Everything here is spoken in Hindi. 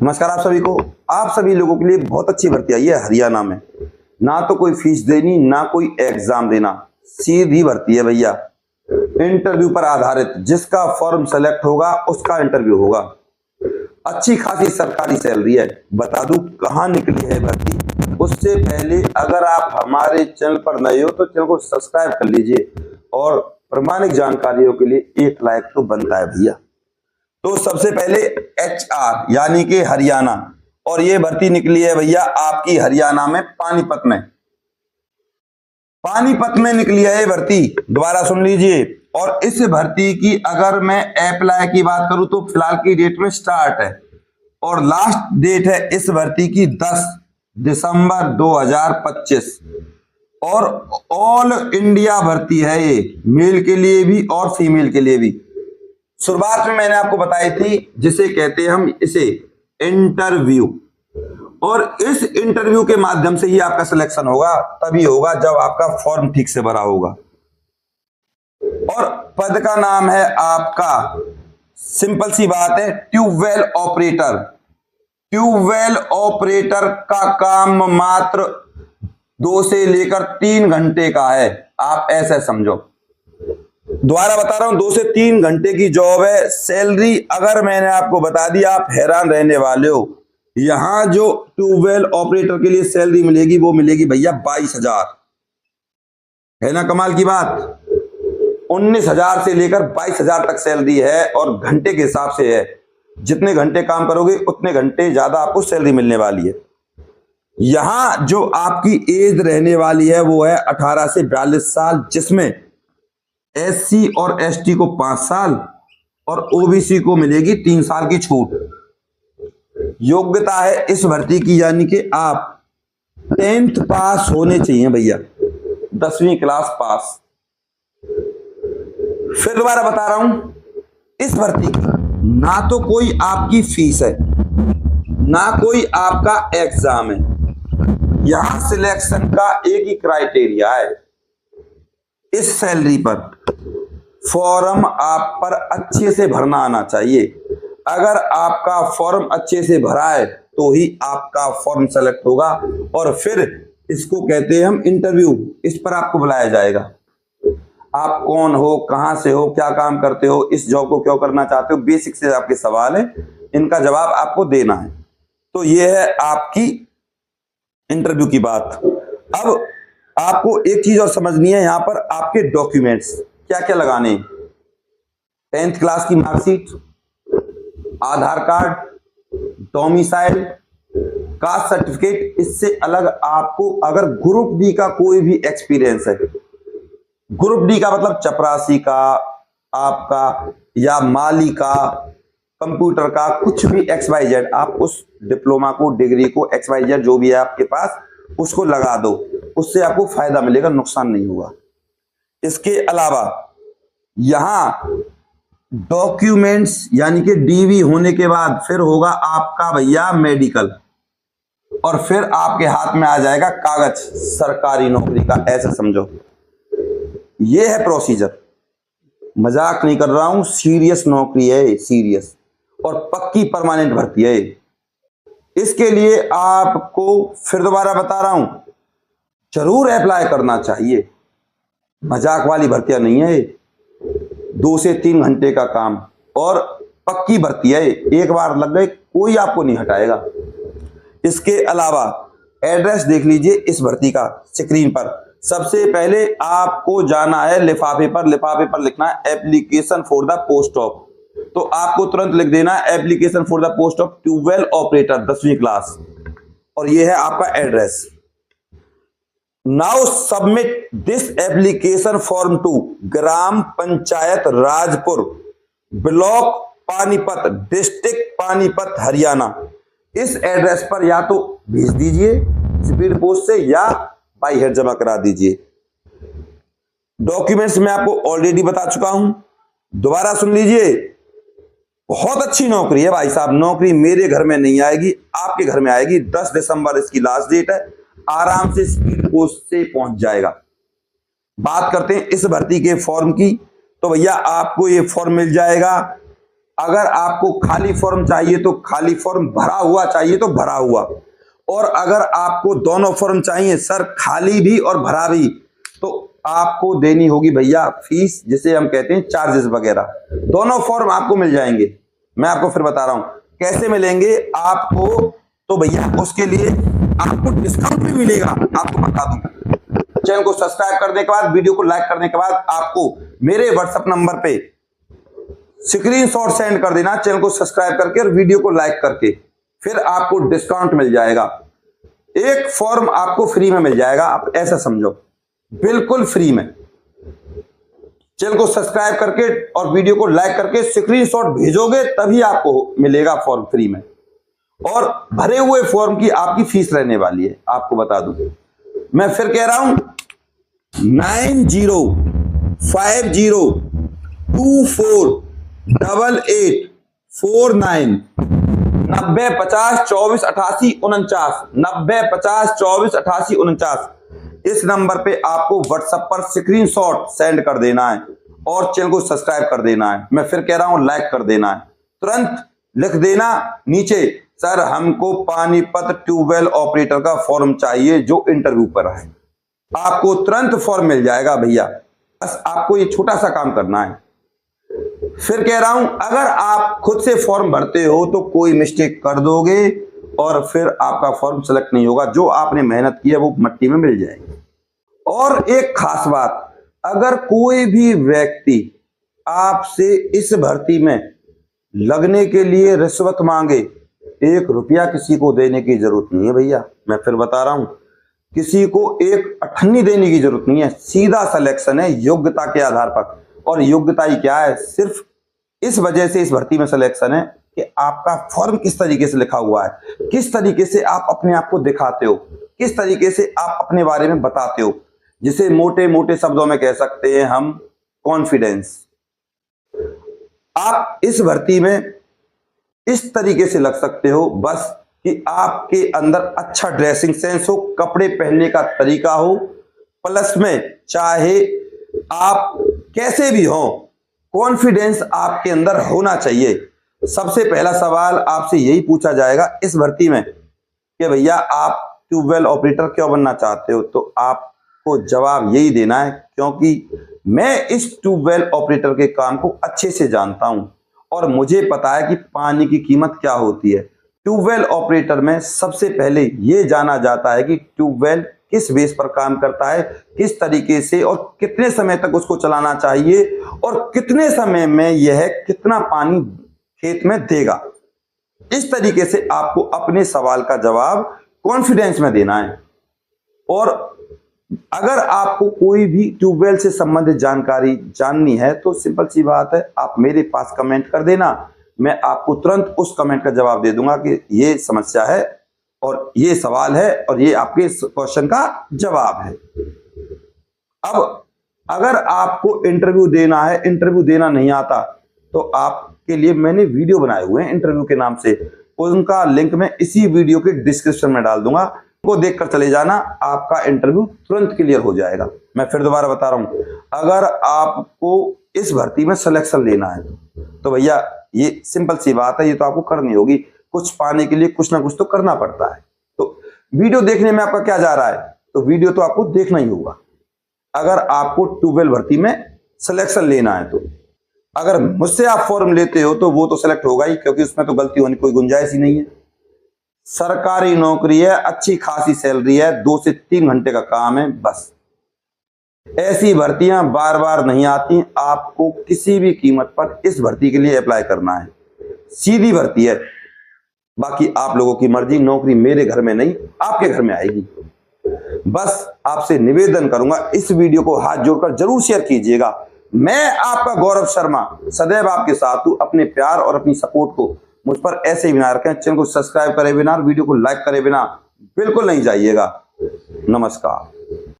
नमस्कार आप सभी को। आप सभी लोगों के लिए बहुत अच्छी भर्ती आई है हरियाणा में। ना तो कोई फीस देनी, ना कोई एग्जाम देना, सीधी भर्ती है भैया। इंटरव्यू पर आधारित, जिसका फॉर्म सेलेक्ट होगा उसका इंटरव्यू होगा। अच्छी खासी सरकारी सैलरी है। बता दूं कहां निकली है भर्ती। उससे पहले अगर आप हमारे चैनल पर नए हो तो चैनल को सब्सक्राइब कर लीजिए और प्रामाणिक जानकारियों के लिए एक लाइक तो बनता है भैया। तो सबसे पहले HR यानी कि हरियाणा, और ये भर्ती निकली है भैया आपकी हरियाणा में पानीपत में। पानीपत में निकली है ये भर्ती, दोबारा सुन लीजिए। और इस भर्ती की अगर मैं अप्लाई की बात करूं तो फिलहाल की डेट में स्टार्ट है और लास्ट डेट है इस भर्ती की 10 दिसंबर 2025। और ऑल इंडिया भर्ती है ये, मेल के लिए भी और फीमेल के लिए भी। शुरुआत में मैंने आपको बताई थी जिसे कहते हैं हम इसे इंटरव्यू, और इस इंटरव्यू के माध्यम से ही आपका सिलेक्शन होगा। तभी होगा जब आपका फॉर्म ठीक से भरा होगा। और पद का नाम है आपका, सिंपल सी बात है, ट्यूबवेल ऑपरेटर। ट्यूबवेल ऑपरेटर का काम मात्र 2 से लेकर 3 घंटे का है। आप ऐसे समझो, दोबारा बता रहा हूं, 2 से 3 घंटे की जॉब है। सैलरी अगर मैंने आपको बता दी आप हैरान रहने वाले हो। यहां जो ट्यूबवेल ऑपरेटर के लिए सैलरी मिलेगी वो मिलेगी भैया 22,000। है ना कमाल की बात। 19,000 से लेकर 22,000 तक सैलरी है और घंटे के हिसाब से है। जितने घंटे काम करोगे उतने घंटे ज्यादा आपको सैलरी मिलने वाली है। यहां जो आपकी एज रहने वाली है वो है 18 से 42 साल, जिसमें SC और ST को 5 साल और OBC को मिलेगी 3 साल की छूट। योग्यता है इस भर्ती की, यानी कि आप 10th पास होने चाहिए भैया, 10वीं क्लास पास। फिर दोबारा बता रहा हूं, इस भर्ती की ना तो कोई आपकी फीस है, ना कोई आपका एग्जाम है। यहां सिलेक्शन का एक ही क्राइटेरिया है, इस सैलरी पर फॉर्म आप पर अच्छे से भरना आना चाहिए। अगर आपका फॉर्म अच्छे से भरा है तो ही आपका फॉर्म सेलेक्ट होगा और फिर इसको कहते हैं हम इंटरव्यू। इस पर आपको बुलाया जाएगा। आप कौन हो, कहां से हो, क्या काम करते हो, इस जॉब को क्यों करना चाहते हो, बेसिक से आपके सवाल है, इनका जवाब आपको देना है। तो ये है आपकी इंटरव्यू की बात। अब आपको एक चीज और समझनी है, यहां पर आपके डॉक्यूमेंट्स क्या क्या लगाने हैं। 10th क्लास की मार्कशीट, आधार कार्ड, डोमिसाइल, कास्ट सर्टिफिकेट। इससे अलग आपको अगर ग्रुप डी का कोई भी एक्सपीरियंस है, ग्रुप डी का मतलब चपरासी का, आपका या माली का, कंप्यूटर का, कुछ भी XYZ, आप उस डिप्लोमा को, डिग्री को, XYZ जो भी है आपके पास उसको लगा दो। उससे आपको फायदा मिलेगा, नुकसान नहीं होगा। इसके अलावा यहां डॉक्यूमेंट्स यानी कि DV होने के बाद फिर होगा आपका भैया मेडिकल, और फिर आपके हाथ में आ जाएगा कागज सरकारी नौकरी का। ऐसा समझो, यह है प्रोसीजर। मजाक नहीं कर रहा हूं, सीरियस नौकरी है, सीरियस और पक्की परमानेंट भर्ती है। इसके लिए आपको फिर दोबारा बता रहा हूं, जरूर अप्लाई करना चाहिए। मजाक वाली भर्तियां नहीं है, 2 से 3 घंटे का काम और पक्की भर्ती है। एक बार लग गए कोई आपको नहीं हटाएगा। इसके अलावा एड्रेस देख लीजिए इस भर्ती का स्क्रीन पर। सबसे पहले आपको जाना है लिफाफे पर। लिफाफे पर लिखना है application for the post of, तो आपको तुरंत लिख देना है application for the post of tubewell operator 10वीं क्लास, और यह है आपका address. Now submit this application form to ग्राम पंचायत राजपुर, ब्लॉक पानीपत, डिस्ट्रिक्ट पानीपत, हरियाणा। इस एड्रेस पर या तो भेज दीजिए स्पीड पोस्ट से या बाई हेड जमा करा दीजिए। डॉक्यूमेंट्स मैं आपको ऑलरेडी बता चुका हूं, दोबारा सुन लीजिए। बहुत अच्छी नौकरी है भाई साहब। नौकरी मेरे घर में नहीं आएगी, आपके घर में आएगी। 10 दिसंबर इसकी लास्ट डेट है। आराम से स्पीड पोस्ट से पहुंच जाएगा। बात करते हैं इस भर्ती के फॉर्म की, तो भैया आपको ये फॉर्म मिल जाएगा अगर आपको खाली फॉर्म चाहिए तो खाली फॉर्म, भरा हुआ चाहिए तो भरा हुआ, और अगर आपको दोनों फॉर्म चाहिए सर, खाली भी और भरा भी, तो आपको देनी होगी भैया फीस, जिसे हम कहते हैं चार्जेस वगैरह। दोनों फॉर्म आपको मिल जाएंगे। मैं आपको फिर बता रहा हूं कैसे मिलेंगे आपको। तो भैया उसके लिए आपको डिस्काउंट भी मिलेगा, आपको बता दूं। चैनल को सब्सक्राइब करने के बाद, वीडियो को लाइक करने के बाद आपको मेरे व्हाट्सएप नंबर पे स्क्रीनशॉट सेंड कर देना, चैनल को सब्सक्राइब करके और वीडियो को लाइक करके, फिर आपको डिस्काउंट मिल जाएगा। एक फॉर्म आपको फ्री में मिल जाएगा, आप ऐसा समझो, बिल्कुल फ्री में। चैनल को सब्सक्राइब करके और वीडियो को लाइक करके स्क्रीनशॉट भेजोगे तभी आपको मिलेगा फॉर्म फ्री में, और भरे हुए फॉर्म की आपकी फीस रहने वाली है, आपको बता दूं। मैं फिर कह रहा हूं 9050248849 9050248849 9050248849 इस नंबर पे आपको व्हाट्सएप पर स्क्रीनशॉट सेंड कर देना है और चैनल को सब्सक्राइब कर देना है। मैं फिर कह रहा हूं लाइक कर देना है। तुरंत लिख देना नीचे, सर हमको पानीपत ट्यूबवेल ऑपरेटर का फॉर्म चाहिए जो इंटरव्यू पर है। आपको तुरंत फॉर्म मिल जाएगा भैया, बस आपको ये छोटा सा काम करना है। फिर कह रहा हूं अगर आप खुद से फॉर्म भरते हो तो कोई मिस्टेक कर दोगे और फिर आपका फॉर्म सेलेक्ट नहीं होगा, जो आपने मेहनत की है वो मट्टी में मिल जाएगी। और एक खास बात, अगर कोई भी व्यक्ति आपसे इस भर्ती में लगने के लिए रिश्वत मांगे, 1 रुपया किसी को देने की जरूरत नहीं है भैया। मैं फिर बता रहा हूं, किसी को 1 अठन्नी देने की जरूरत नहीं है, सीधा सिलेक्शन है योग्यता के आधार पर। और योग्यता ही क्या है, सिर्फ इस वजह से इस भर्ती में सिलेक्शन है कि आपका फॉर्म किस तरीके से लिखा हुआ है, किस तरीके से आप अपने आप को दिखाते हो, किस तरीके से आप अपने बारे में बताते हो, जिसे मोटे मोटे शब्दों में कह सकते हैं हम कॉन्फिडेंस। आप इस भर्ती में इस तरीके से लग सकते हो बस कि आपके अंदर अच्छा ड्रेसिंग सेंस हो, कपड़े पहनने का तरीका हो, प्लस में चाहे आप कैसे भी हो, कॉन्फिडेंस आपके अंदर होना चाहिए। सबसे पहला सवाल आपसे यही पूछा जाएगा इस भर्ती में कि भैया आप ट्यूबवेल ऑपरेटर क्यों बनना चाहते हो, तो आपको जवाब यही देना है क्योंकि मैं इस ट्यूबवेल ऑपरेटर के काम को अच्छे से जानता हूं और मुझे पता है कि पानी की कीमत क्या होती है। ट्यूबवेल ऑपरेटर में सबसे पहले यह जाना जाता है कि ट्यूबवेल किस बेस पर काम करता है, किस तरीके से और कितने समय तक उसको चलाना चाहिए और कितने समय में यह कितना पानी खेत में देगा। इस तरीके से आपको अपने सवाल का जवाब कॉन्फिडेंस में देना है। और अगर आपको कोई भी ट्यूबवेल से संबंधित जानकारी जाननी है तो सिंपल सी बात है, आप मेरे पास कमेंट कर देना, मैं आपको तुरंत उस कमेंट का जवाब दे दूंगा कि ये समस्या है और ये सवाल है और ये आपके क्वेश्चन का जवाब है। अब अगर आपको इंटरव्यू देना है, इंटरव्यू देना नहीं आता, तो आपके लिए मैंने वीडियो बनाए हुए हैं इंटरव्यू के नाम से, उनका लिंक मैं इसी वीडियो के डिस्क्रिप्शन में डाल दूंगा, को देखकर चले जाना, आपका इंटरव्यू तुरंत क्लियर हो जाएगा। मैं फिर दोबारा बता रहा हूं, अगर आपको इस भर्ती में सिलेक्शन लेना है तो भैया ये सिंपल सी बात है, ये तो आपको करनी होगी, कुछ पाने के लिए कुछ ना कुछ तो करना पड़ता है। तो वीडियो देखने में आपका क्या जा रहा है, तो वीडियो तो आपको देखना ही होगा अगर आपको ट्यूबवेल भर्ती में सिलेक्शन लेना है। तो अगर मुझसे आप फॉर्म लेते हो तो वो तो सिलेक्ट होगा ही, क्योंकि उसमें तो गलती होने की कोई गुंजाइश ही नहीं है। सरकारी नौकरी है, अच्छी खासी सैलरी है, 2 से 3 घंटे का काम है बस। ऐसी भर्तियां बार बार नहीं आती, आपको किसी भी कीमत पर इस भर्ती के लिए अप्लाई करना है, सीधी भर्ती है। बाकी आप लोगों की मर्जी, नौकरी मेरे घर में नहीं आपके घर में आएगी। बस आपसे निवेदन करूंगा, इस वीडियो को हाथ जोड़कर जरूर शेयर कीजिएगा। मैं आपका गौरव शर्मा सदैव आपके साथ हूं। अपने प्यार और अपनी सपोर्ट को मुझ पर ऐसे ही बना रखें। चैनल को सब्सक्राइब करे बिना, वीडियो को लाइक करे बिना बिल्कुल नहीं जाइएगा। नमस्कार।